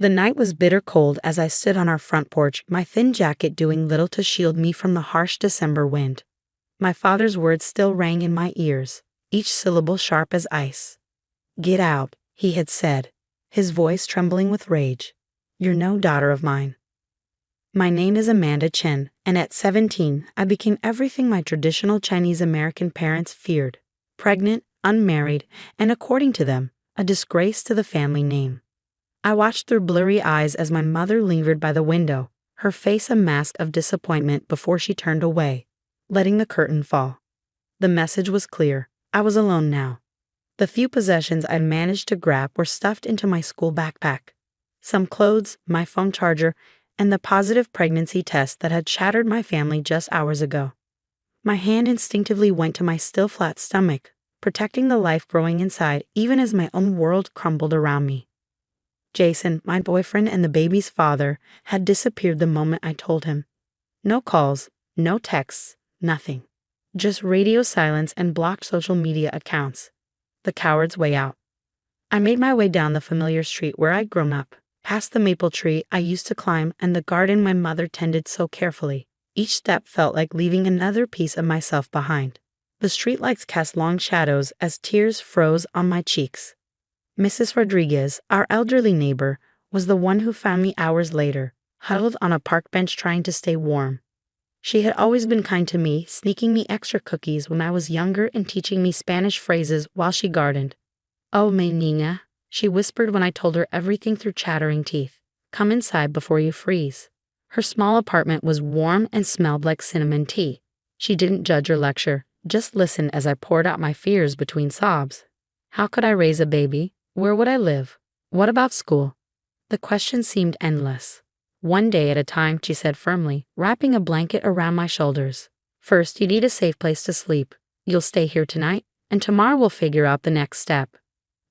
The night was bitter cold as I stood on our front porch, my thin jacket doing little to shield me from the harsh December wind. My father's words still rang in my ears, each syllable sharp as ice. "Get out," he had said, his voice trembling with rage. "You're no daughter of mine." My name is Amanda Chen, and at 17, I became everything my traditional Chinese American parents feared: pregnant, unmarried, and according to them, a disgrace to the family name. I watched through blurry eyes as my mother lingered by the window, her face a mask of disappointment before she turned away, letting the curtain fall. The message was clear: I was alone now. The few possessions I'd managed to grab were stuffed into my school backpack. Some clothes, my phone charger, and the positive pregnancy test that had shattered my family just hours ago. My hand instinctively went to my still flat stomach, protecting the life growing inside even as my own world crumbled around me. Jason, my boyfriend and the baby's father, had disappeared the moment I told him. No calls, no texts, nothing. Just radio silence and blocked social media accounts. The coward's way out. I made my way down the familiar street where I'd grown up, past the maple tree I used to climb and the garden my mother tended so carefully. Each step felt like leaving another piece of myself behind. The streetlights cast long shadows as tears froze on my cheeks. Mrs. Rodriguez, our elderly neighbor, was the one who found me hours later, huddled on a park bench trying to stay warm. She had always been kind to me, sneaking me extra cookies when I was younger and teaching me Spanish phrases while she gardened. "Oh, mi niña," she whispered when I told her everything through chattering teeth. "Come inside before you freeze." Her small apartment was warm and smelled like cinnamon tea. She didn't judge or lecture, just listened as I poured out my fears between sobs. How could I raise a baby? Where would I live? What about school? The questions seemed endless. "One day at a time," she said firmly, wrapping a blanket around my shoulders. "First, you need a safe place to sleep. You'll stay here tonight, and tomorrow we'll figure out the next step."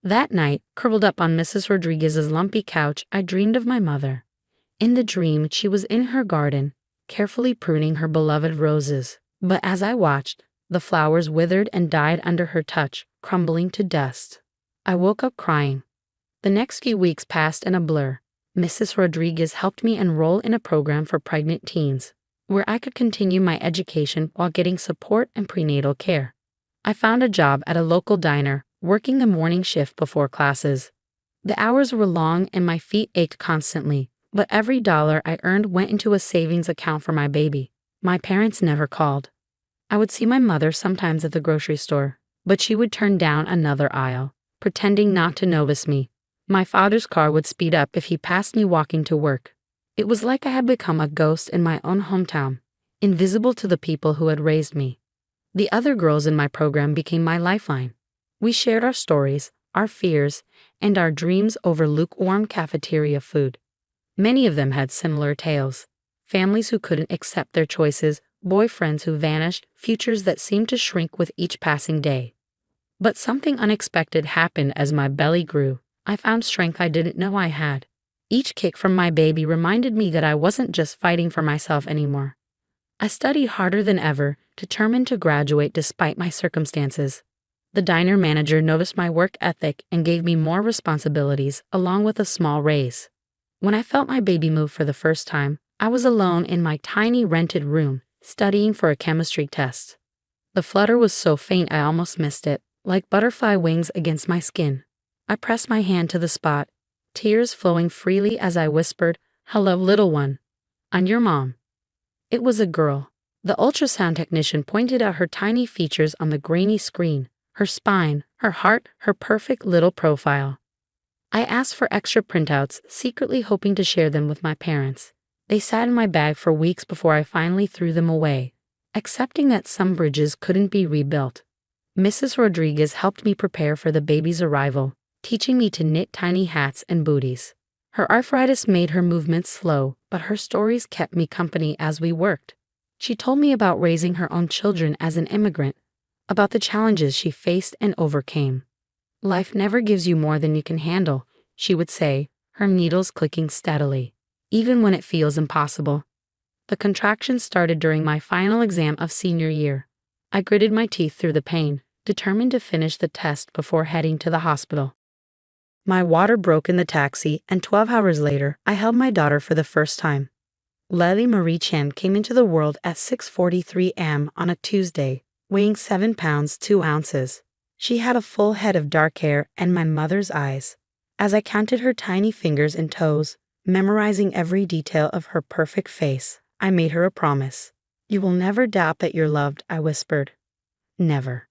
That night, curled up on Mrs. Rodriguez's lumpy couch, I dreamed of my mother. In the dream, she was in her garden, carefully pruning her beloved roses. But as I watched, the flowers withered and died under her touch, crumbling to dust. I woke up crying. The next few weeks passed in a blur. Mrs. Rodriguez helped me enroll in a program for pregnant teens, where I could continue my education while getting support and prenatal care. I found a job at a local diner, working the morning shift before classes. The hours were long and my feet ached constantly, but every dollar I earned went into a savings account for my baby. My parents never called. I would see my mother sometimes at the grocery store, but she would turn down another aisle, pretending not to notice me. My father's car would speed up if he passed me walking to work. It was like I had become a ghost in my own hometown, invisible to the people who had raised me. The other girls in my program became my lifeline. We shared our stories, our fears, and our dreams over lukewarm cafeteria food. Many of them had similar tales: families who couldn't accept their choices, boyfriends who vanished, futures that seemed to shrink with each passing day. But something unexpected happened as my belly grew. I found strength I didn't know I had. Each kick from my baby reminded me that I wasn't just fighting for myself anymore. I studied harder than ever, determined to graduate despite my circumstances. The diner manager noticed my work ethic and gave me more responsibilities, along with a small raise. When I felt my baby move for the first time, I was alone in my tiny rented room, studying for a chemistry test. The flutter was so faint I almost missed it, like butterfly wings against my skin. I pressed my hand to the spot, tears flowing freely as I whispered, "Hello, little one. I'm your mom." It was a girl. The ultrasound technician pointed out her tiny features on the grainy screen, her spine, her heart, her perfect little profile. I asked for extra printouts, secretly hoping to share them with my parents. They sat in my bag for weeks before I finally threw them away, accepting that some bridges couldn't be rebuilt. Mrs. Rodriguez helped me prepare for the baby's arrival, teaching me to knit tiny hats and booties. Her arthritis made her movements slow, but her stories kept me company as we worked. She told me about raising her own children as an immigrant, about the challenges she faced and overcame. "Life never gives you more than you can handle," she would say, her needles clicking steadily, "even when it feels impossible." The contractions started during my final exam of senior year. I gritted my teeth through the pain, determined to finish the test before heading to the hospital. My water broke in the taxi, and 12 hours later, I held my daughter for the first time. Lily Marie Chen came into the world at 6:43 am on a Tuesday, weighing 7 pounds 2 ounces. She had a full head of dark hair and my mother's eyes. As I counted her tiny fingers and toes, memorizing every detail of her perfect face, I made her a promise. "You will never doubt that you're loved," I whispered. Never.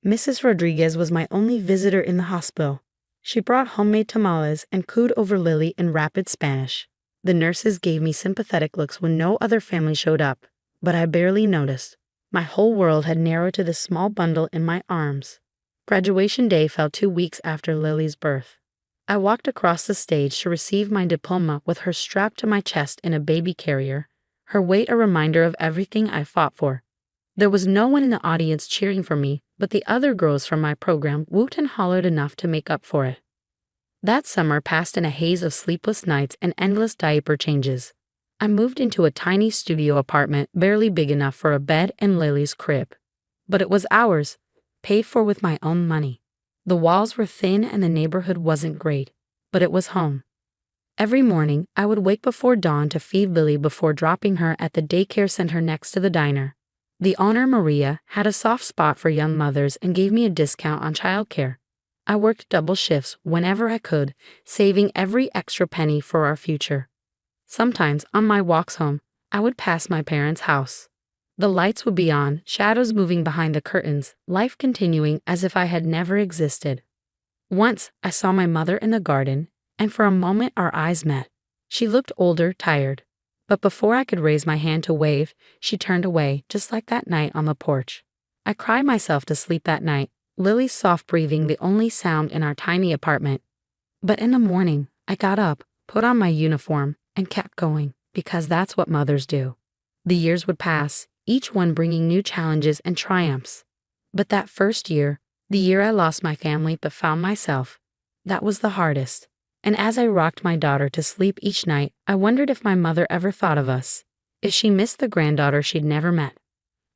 Mrs. Rodriguez was my only visitor in the hospital. She brought homemade tamales and cooed over Lily in rapid Spanish. The nurses gave me sympathetic looks when no other family showed up, but I barely noticed. My whole world had narrowed to the small bundle in my arms. Graduation day fell 2 weeks after Lily's birth. I walked across the stage to receive my diploma with her strapped to my chest in a baby carrier, her weight a reminder of everything I fought for. There was no one in the audience cheering for me, but the other girls from my program whooped and hollered enough to make up for it. That summer passed in a haze of sleepless nights and endless diaper changes. I moved into a tiny studio apartment barely big enough for a bed and Lily's crib. But it was ours, paid for with my own money. The walls were thin and the neighborhood wasn't great, but it was home. Every morning, I would wake before dawn to feed Lily before dropping her at the daycare center next to the diner. The owner, Maria, had a soft spot for young mothers and gave me a discount on childcare. I worked double shifts whenever I could, saving every extra penny for our future. Sometimes, on my walks home, I would pass my parents' house. The lights would be on, shadows moving behind the curtains, life continuing as if I had never existed. Once, I saw my mother in the garden, and for a moment our eyes met. She looked older, tired. But before I could raise my hand to wave, she turned away, just like that night on the porch. I cried myself to sleep that night, Lily's soft breathing the only sound in our tiny apartment. But in the morning, I got up, put on my uniform, and kept going, because that's what mothers do. The years would pass, each one bringing new challenges and triumphs. But that first year, the year I lost my family but found myself, that was the hardest. And as I rocked my daughter to sleep each night, I wondered if my mother ever thought of us, if she missed the granddaughter she'd never met.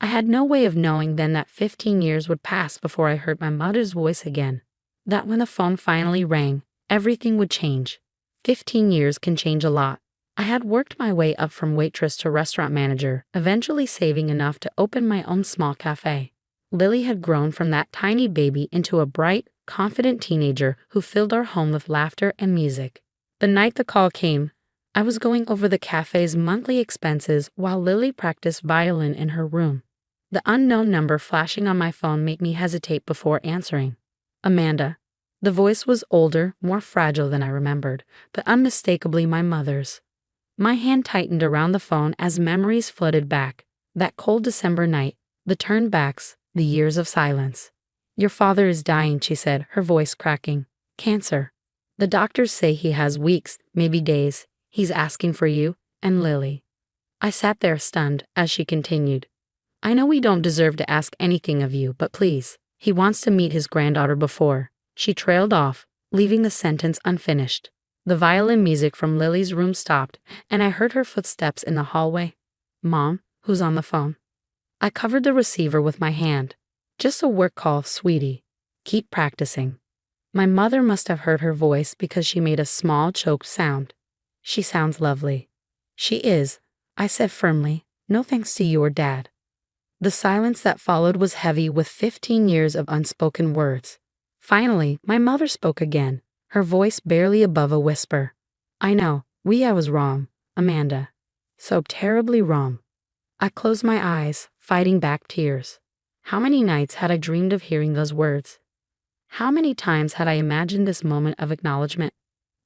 I had no way of knowing then that 15 years would pass before I heard my mother's voice again, that when the phone finally rang, everything would change. 15 years can change a lot. I had worked my way up from waitress to restaurant manager, eventually saving enough to open my own small cafe. Lily had grown from that tiny baby into a bright, confident teenager who filled our home with laughter and music. The night the call came, I was going over the cafe's monthly expenses while Lily practiced violin in her room. The unknown number flashing on my phone made me hesitate before answering. Amanda. The voice was older, more fragile than I remembered, but unmistakably my mother's. My hand tightened around the phone as memories flooded back. That cold December night, the turnbacks, the years of silence. "Your father is dying," she said, her voice cracking. "Cancer. The doctors say he has weeks, maybe days. He's asking for you and Lily." I sat there stunned as she continued. "I know we don't deserve to ask anything of you, but please, he wants to meet his granddaughter before." She trailed off, leaving the sentence unfinished. The violin music from Lily's room stopped, and I heard her footsteps in the hallway. "Mom, who's on the phone?" I covered the receiver with my hand. "Just a work call, sweetie. Keep practicing." My mother must have heard her voice because she made a small, choked sound. "She sounds lovely." "She is," I said firmly, "no thanks to you or Dad." The silence that followed was heavy with 15 years of unspoken words. Finally, my mother spoke again, her voice barely above a whisper. "I know, I was wrong, Amanda. So terribly wrong." I closed my eyes, fighting back tears. How many nights had I dreamed of hearing those words? How many times had I imagined this moment of acknowledgement?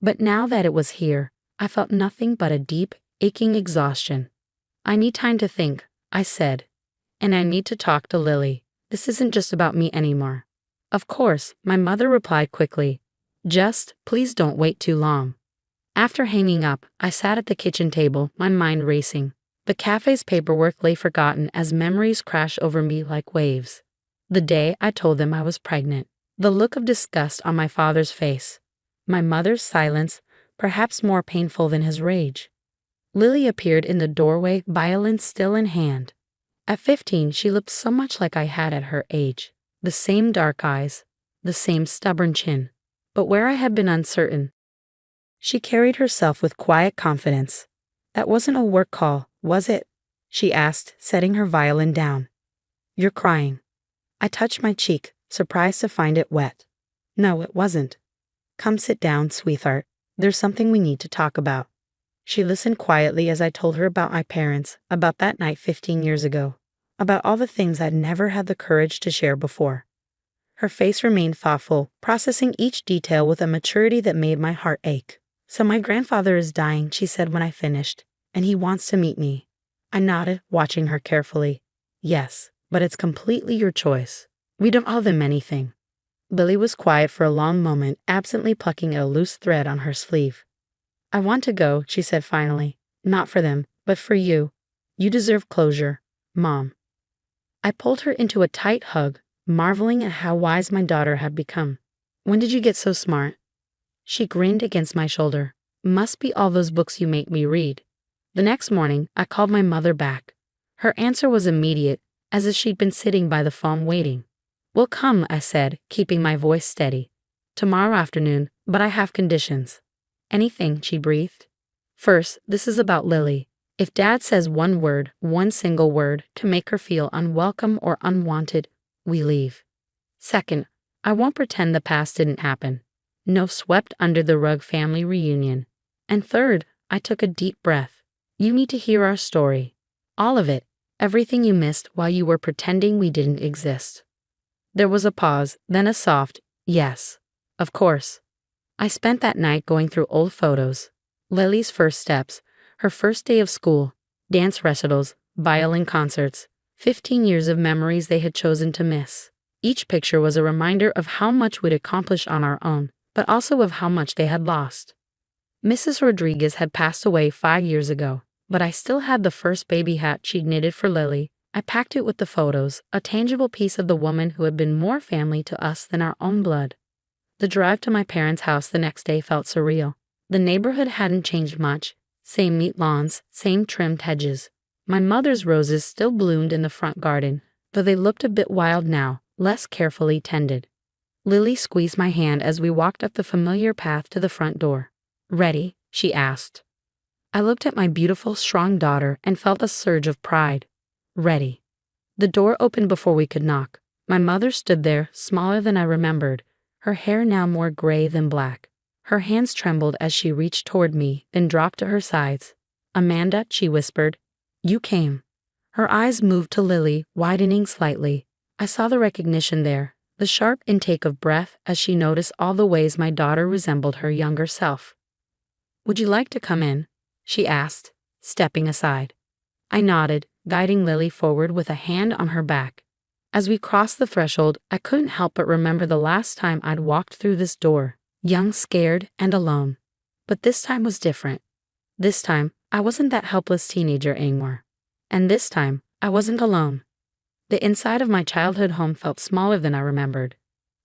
But now that it was here, I felt nothing but a deep, aching exhaustion. "I need time to think," I said. "And I need to talk to Lily. This isn't just about me anymore." "Of course," my mother replied quickly. "Just, please don't wait too long." After hanging up, I sat at the kitchen table, my mind racing. The cafe's paperwork lay forgotten as memories crashed over me like waves. The day I told them I was pregnant. The look of disgust on my father's face. My mother's silence, perhaps more painful than his rage. Lily appeared in the doorway, violin still in hand. At 15, she looked so much like I had at her age. The same dark eyes, the same stubborn chin. but where I had been uncertain. She carried herself with quiet confidence. "That wasn't a work call, was it?" she asked, setting her violin down. "You're crying." I touched my cheek, surprised to find it wet. "No, it wasn't." "Come sit down, sweetheart. There's something we need to talk about." She listened quietly as I told her about my parents, about that night 15 years ago, about all the things I'd never had the courage to share before. Her face remained thoughtful, processing each detail with a maturity that made my heart ache. "So my grandfather is dying," she said when I finished, "and he wants to meet me." I nodded, watching her carefully. "Yes, but it's completely your choice. We don't owe them anything." Lily was quiet for a long moment, absently plucking at a loose thread on her sleeve. "I want to go," she said finally. "Not for them, but for you. You deserve closure, Mom." I pulled her into a tight hug, marveling at how wise my daughter had become. "When did you get so smart?" She grinned against my shoulder. "Must be all those books you make me read." The next morning, I called my mother back. Her answer was immediate, as if she'd been sitting by the phone waiting. "We'll come," I said, keeping my voice steady. "Tomorrow afternoon, but I have conditions." "Anything?" she breathed. "First, this is about Lily. If Dad says one word, one single word, to make her feel unwelcome or unwanted, we leave. Second, I won't pretend the past didn't happen. No swept under the rug family reunion. And third, I took a deep breath. You need to hear our story. All of it. Everything you missed while you were pretending we didn't exist." There was a pause, then a soft, "Yes, of course." I spent that night going through old photos. Lily's first steps, her first day of school, dance recitals, violin concerts, 15 years of memories they had chosen to miss. Each picture was a reminder of how much we'd accomplished on our own, but also of how much they had lost. Mrs. Rodriguez had passed away 5 years ago, but I still had the first baby hat she'd knitted for Lily. I packed it with the photos, a tangible piece of the woman who had been more family to us than our own blood. The drive to my parents' house the next day felt surreal. The neighborhood hadn't changed much. Same neat lawns, same trimmed hedges. My mother's roses still bloomed in the front garden, though they looked a bit wild now, less carefully tended. Lily squeezed my hand as we walked up the familiar path to the front door. "Ready?" she asked. I looked at my beautiful, strong daughter and felt a surge of pride. Ready. The door opened before we could knock. My mother stood there, smaller than I remembered, her hair now more gray than black. Her hands trembled as she reached toward me, then dropped to her sides. "Amanda," she whispered. "You came." Her eyes moved to Lily, widening slightly. I saw the recognition there, the sharp intake of breath as she noticed all the ways my daughter resembled her younger self. "Would you like to come in?" she asked, stepping aside. I nodded, guiding Lily forward with a hand on her back. As we crossed the threshold, I couldn't help but remember the last time I'd walked through this door, young, scared, and alone. But this time was different. This time, I wasn't that helpless teenager anymore. And this time, I wasn't alone. The inside of my childhood home felt smaller than I remembered.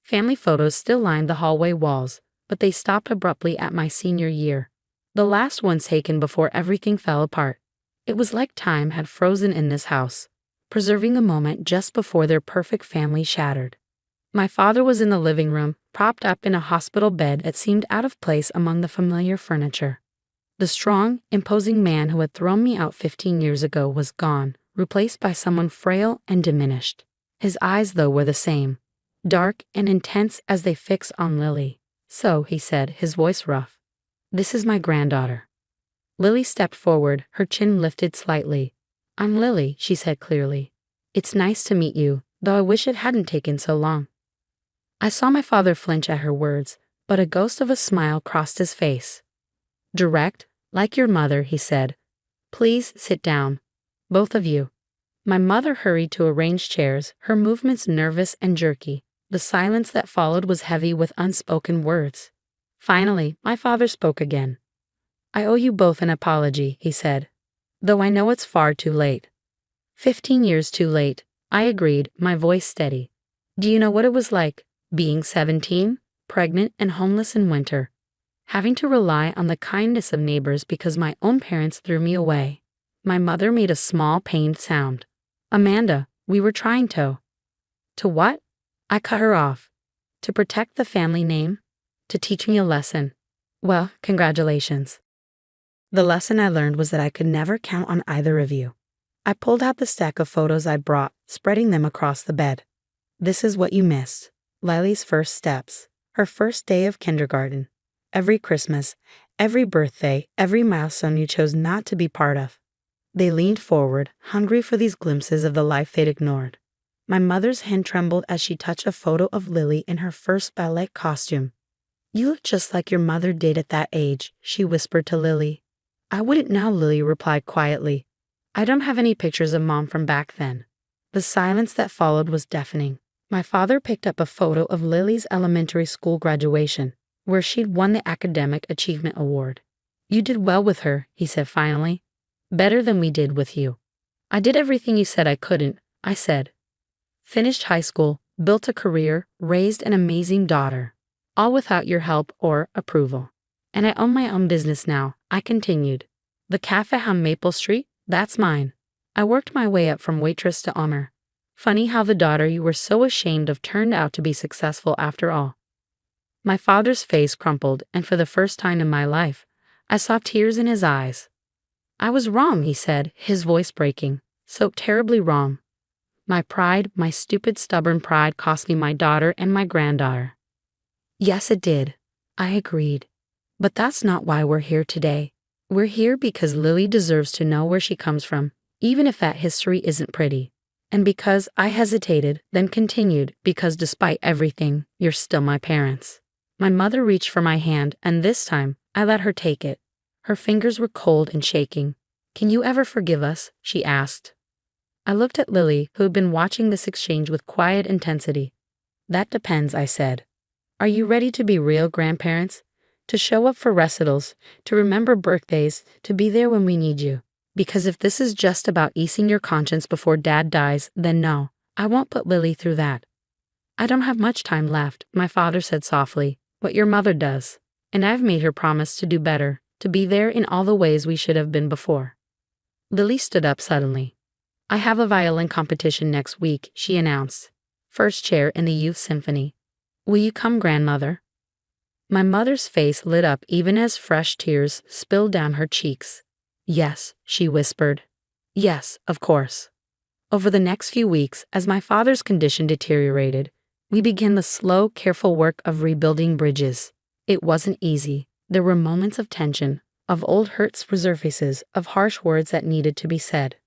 Family photos still lined the hallway walls, but they stopped abruptly at my senior year. The last one taken before everything fell apart. It was like time had frozen in this house, preserving the moment just before their perfect family shattered. My father was in the living room, propped up in a hospital bed that seemed out of place among the familiar furniture. The strong, imposing man who had thrown me out 15 years ago was gone, replaced by someone frail and diminished. His eyes, though, were the same, dark and intense as they fixed on Lily. "So," he said, his voice rough, "this is my granddaughter." Lily stepped forward, her chin lifted slightly. "I'm Lily," she said clearly. "It's nice to meet you, though I wish it hadn't taken so long." I saw my father flinch at her words, but a ghost of a smile crossed his face. "Direct, like your mother," he said. "Please sit down. Both of you." My mother hurried to arrange chairs, her movements nervous and jerky. The silence that followed was heavy with unspoken words. Finally, my father spoke again. "I owe you both an apology," he said. "Though I know it's far too late." 15 years too late, I agreed, my voice steady. "Do you know what it was like, being 17, pregnant and homeless in winter? Having to rely on the kindness of neighbors because my own parents threw me away." My mother made a small, pained sound. "Amanda, we were trying to." "To what?" I cut her off. "To protect the family name." to teach me a lesson. Well, congratulations. The lesson I learned was that I could never count on either of you. I pulled out the stack of photos I brought, spreading them across the bed. This is what you missed. Lily's first steps, her first day of kindergarten, every Christmas, every birthday, every milestone you chose not to be part of. They leaned forward, hungry for these glimpses of the life they'd ignored. My mother's hand trembled as she touched a photo of Lily in her first ballet costume. You look just like your mother did at that age, she whispered to Lily. I wouldn't know, Lily replied quietly. I don't have any pictures of Mom from back then. The silence that followed was deafening. My father picked up a photo of Lily's elementary school graduation, where she'd won the Academic Achievement Award. You did well with her, he said finally. Better than we did with you. I did everything you said I couldn't, I said. Finished high school, built a career, raised an amazing daughter. All without your help or approval. And I own my own business now, I continued. The cafe on Maple Street, that's mine. I worked my way up from waitress to owner. Funny how the daughter you were so ashamed of turned out to be successful after all. My father's face crumpled, and for the first time in my life, I saw tears in his eyes. I was wrong, he said, his voice breaking. So terribly wrong. My pride, my stupid, stubborn pride cost me my daughter and my granddaughter. Yes, it did. I agreed. But that's not why we're here today. We're here because Lily deserves to know where she comes from, even if that history isn't pretty. And because I hesitated, then continued, because despite everything, you're still my parents. My mother reached for my hand, and this time, I let her take it. Her fingers were cold and shaking. Can you ever forgive us? She asked. I looked at Lily, who had been watching this exchange with quiet intensity. That depends, I said. Are you ready to be real grandparents? To show up for recitals, to remember birthdays, to be there when we need you? Because if this is just about easing your conscience before Dad dies, then no, I won't put Lily through that. I don't have much time left, my father said softly, but your mother does. And I've made her promise to do better, to be there in all the ways we should have been before. Lily stood up suddenly. I have a violin competition next week, she announced. First chair in the youth symphony. Will you come, grandmother? My mother's face lit up even as fresh tears spilled down her cheeks. Yes, she whispered. Yes, of course. Over the next few weeks, as my father's condition deteriorated, we began the slow, careful work of rebuilding bridges. It wasn't easy. There were moments of tension, of old hurts resurfaces, of harsh words that needed to be said.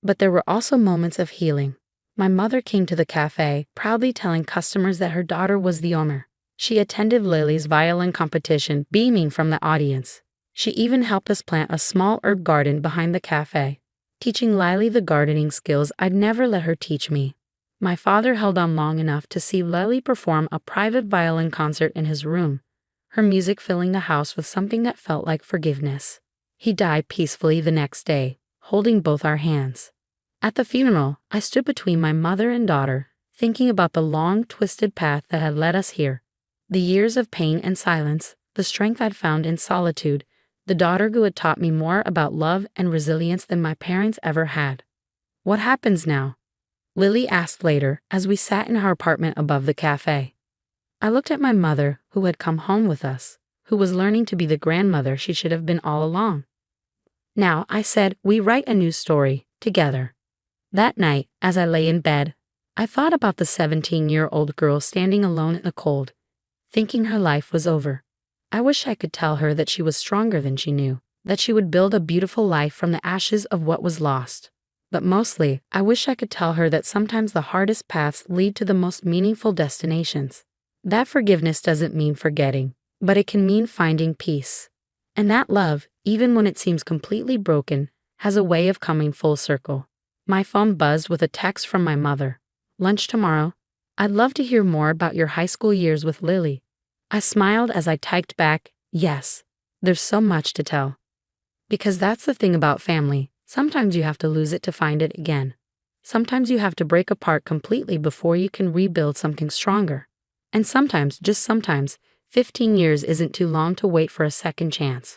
But there were also moments of healing. My mother came to the cafe, proudly telling customers that her daughter was the owner. She attended Lily's violin competition, beaming from the audience. She even helped us plant a small herb garden behind the cafe, teaching Lily the gardening skills I'd never let her teach me. My father held on long enough to see Lily perform a private violin concert in his room, her music filling the house with something that felt like forgiveness. He died peacefully the next day, holding both our hands. At the funeral, I stood between my mother and daughter, thinking about the long, twisted path that had led us here. The years of pain and silence, the strength I'd found in solitude, the daughter who had taught me more about love and resilience than my parents ever had. What happens now? Lily asked later as we sat in our apartment above the cafe. I looked at my mother, who had come home with us, who was learning to be the grandmother she should have been all along. Now, I said, we write a new story, together. That night, as I lay in bed, I thought about the 17-year-old girl standing alone in the cold, thinking her life was over. I wish I could tell her that she was stronger than she knew, that she would build a beautiful life from the ashes of what was lost. But mostly, I wish I could tell her that sometimes the hardest paths lead to the most meaningful destinations. That forgiveness doesn't mean forgetting, but it can mean finding peace. And that love, even when it seems completely broken, has a way of coming full circle. My phone buzzed with a text from my mother. Lunch tomorrow. I'd love to hear more about your high school years with Lily. I smiled as I typed back, yes, there's so much to tell. Because that's the thing about family, sometimes you have to lose it to find it again. Sometimes you have to break apart completely before you can rebuild something stronger. And sometimes, just sometimes, 15 years isn't too long to wait for a second chance.